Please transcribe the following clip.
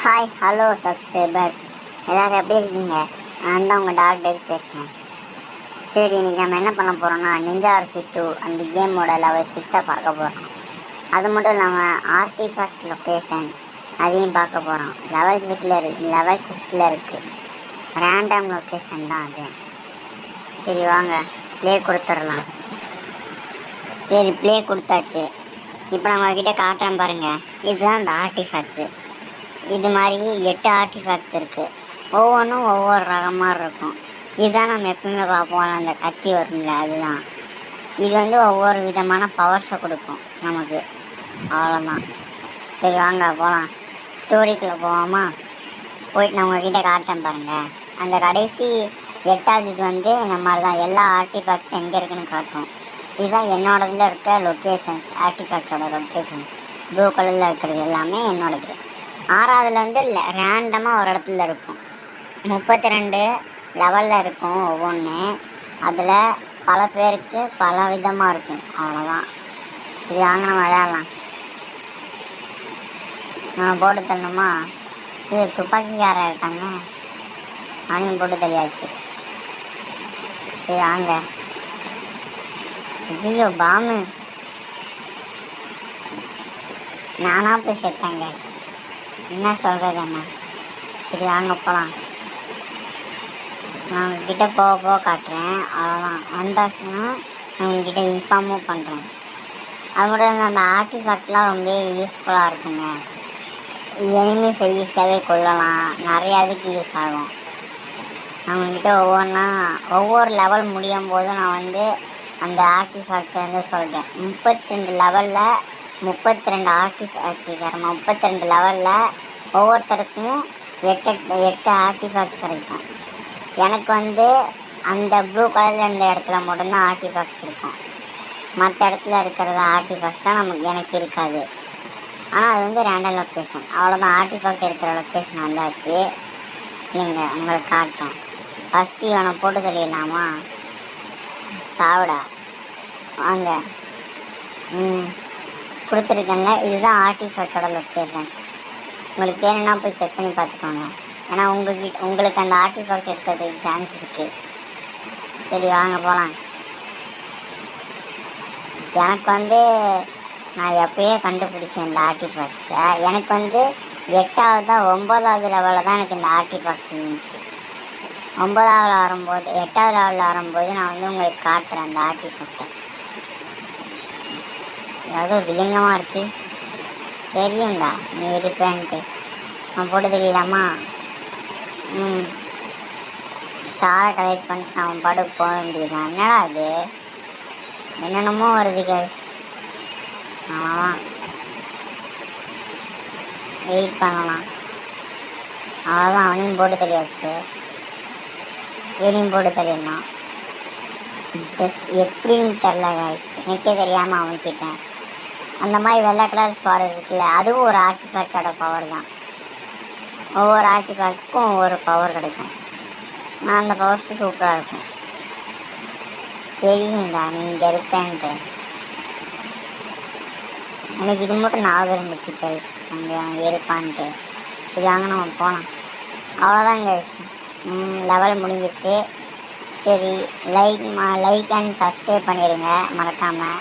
Hi hello subscribers எல்லோரும் எப்படி இருக்கீங்க? நான் தான் உங்கள் டாக்டர் பேசுகிறேன். சரி, இன்றைக்கி நம்ம என்ன பண்ண போகிறோம்னா நிஞ்சா RC 2 அந்த கேமோட லெவல் 6 பார்க்க போகிறோம். அது மட்டும் இல்லாமல் ஆர்டிஃபேக்ட் லொக்கேஷன் அதையும் பார்க்க போகிறோம். லெவல் 6 இருக்குது. ரேண்டம் லொக்கேஷன் தான் அது. சரி வாங்க ப்ளே கொடுத்துடலாம். சரி ப்ளே கொடுத்தாச்சு. இப்போ நம்மக்கிட்ட காட்டுறேன் பாருங்கள். இதுதான் இந்த ஆர்டிஃபேக்ட்ஸு. இது மாதிரி 8 ஆர்டிஃபேக்ட்ஸ் இருக்குது. ஒவ்வொன்றும் ஒவ்வொரு ரகமாக இருக்கும். இதுதான் நம்ம எப்பவுமே பார்ப்போம், அந்த கத்தி வரும்ல, அதுதான். இது ஒவ்வொரு விதமான பவர்ஸை கொடுக்கும் நமக்கு. அவ்வளோதான். சரி வாங்க போகலாம். ஸ்டோரிக்குள்ளே போவோமா? போயிட்டு நான் உங்ககிட்ட காட்டுறேன் பாருங்கள். அந்த கடைசி 8வது இது இந்த மாதிரி தான் எல்லா ஆர்டிஃபேக்ட்ஸும் எங்கே இருக்குதுன்னு காட்டும். இதுதான் என்னோடதில் இருக்க லொக்கேஷன்ஸ். ஆர்டிஃபேக்டோட லொக்கேஷன் ப்ளூ கலரில் இருக்கிறது எல்லாமே என்னோடது. 6வதுல ரேண்டமாக ஒரு இடத்துல இருக்கும். 32 லெவலில் இருக்கும் ஒவ்வொன்று. அதில் பல பேருக்கு பல விதமாக இருக்கும். அவ்வளோதான். சரி வாங்க நம்ம விளையாடலாம். நம்ம போட்டு தரணுமா? இது துப்பாக்கிக்காரர் இருக்காங்க, அவனையும் போட்டு தெரியாச்சு. சரி வாங்க. ஐயோ பாமு, நானாக போய் செத்தேங்க. என்ன சொல்கிறது என்ன? சரி வாங்க போகலாம். நான் உங்ககிட்ட போக காட்டுறேன். அவ்வளோதான். வந்தாச்சுன்னா நான் உங்ககிட்ட இன்ஃபார்மும் பண்ணுறேன். அது மட்டும் நம்ம ஆர்டிஃபேக்ட்லாம் ரொம்ப யூஸ்ஃபுல்லாக இருக்குங்க. எனிமீஸ் ஈஸியாகவே கொள்ளலாம். நிறையா இதுக்கு யூஸ் ஆகும். நான் உங்ககிட்ட ஒவ்வொரு லெவல் முடியும் போது நான் அந்த ஆர்டிஃபேக்ட் சொல்கிறேன். 32 லெவலில் 32 ஆர்டிஃபேக்ட்ஸ் 32 லெவலில் ஒவ்வொருத்தருக்கும் 8 ஆர்டிஃபேக்ட்ஸ் கிடைக்கும். எனக்கு அந்த ப்ளூ கலரில் இருந்த இடத்துல மட்டும்தான் ஆர்டிஃபேக்ட்ஸ் இருக்கும். மற்ற இடத்துல இருக்கிற ஆர்டிஃபேக்ட்ஸ்லாம் எனக்கு இருக்காது. ஆனால் அது ரேண்டம் லொக்கேஷன். அவ்வளோதான். ஆர்டிஃபேக்ட் இருக்கிற லொக்கேஷன் வந்தாச்சு. இல்லைங்க, உங்களுக்கு காட்டுறேன். ஃபஸ்ட்டு இவனை போட்டு தெரியலாமா? சாவிடா வாங்க. கொடுத்துருக்கேன்ல, இதுதான் ஆர்டிஃபேக்டோட லொக்கேஷன். உங்களுக்கு வேணும்னா போய் செக் பண்ணி பார்த்துக்கோங்க. ஏன்னா உங்களுக்கு அந்த ஆர்டிஃபேக்ட் இருக்கிறதுக்கு சான்ஸ் இருக்குது. சரி வாங்க போகலாம். எனக்கு நான் எப்போயே கண்டுபிடிச்சேன் இந்த ஆர்டிஃபேக்ட்ஸை. எனக்கு 9வது லெவலில் தான் எனக்கு இந்த ஆர்டிஃபேக்ட் இருந்துச்சு. 9வது வரும்போது 8வது லெவலில் வரும்போது நான் உங்களுக்கு காட்டுறேன் அந்த ஆர்டிஃபேக்டை. ஏதோ விலங்கமாக இருக்குது. தெரியும்டா நீ இருப்பேன்ட்டு. நான் போட்டு தெரியலாமா? ஸ்டாரை கலெக்ட் பண்ணிட்டு அவன் பாட்டுக்கு போக வேண்டியதுதான். என்னடா அது என்னென்னமோ வருது கைஸ். அவ்வளோதான், வெயிட் பண்ணலாம். அவ்வளோதான். அவனையும் போட்டு தெரியாச்சு. இவனையும் போட்டு தெரியணும். ஜஸ்ட் எப்படின்னு தெரில கைஸ். எனக்கே தெரியாமல் அவன்கிட்டேன். அந்த மாதிரி வெள்ளை கலர் ஸ்வாட் இருக்குல்ல, அதுவும் ஒரு ஆர்டிஃபேக்டோட பவர் தான். ஒவ்வொரு ஆர்டிஃபேக்டுக்கும் ஒவ்வொரு பவர் கிடைக்கும். நான் அந்த பவர்ஸு சூப்பராக இருக்கும். தெரியும்டா நீ இங்கே இருப்பேன்ட்டு. எனக்கு இது மட்டும் ஞாபகம் இருந்துச்சு கைஸ், அங்கே அவன் இருப்பான்ட்டு. சரி வாங்க நம்ம போகலாம். அவ்வளோதான் கைஸ், லெவல் முடிஞ்சிச்சு. சரி லைக் அண்ட் சப்ஸ்கிரைப் பண்ணிடுங்க மறக்காமல்.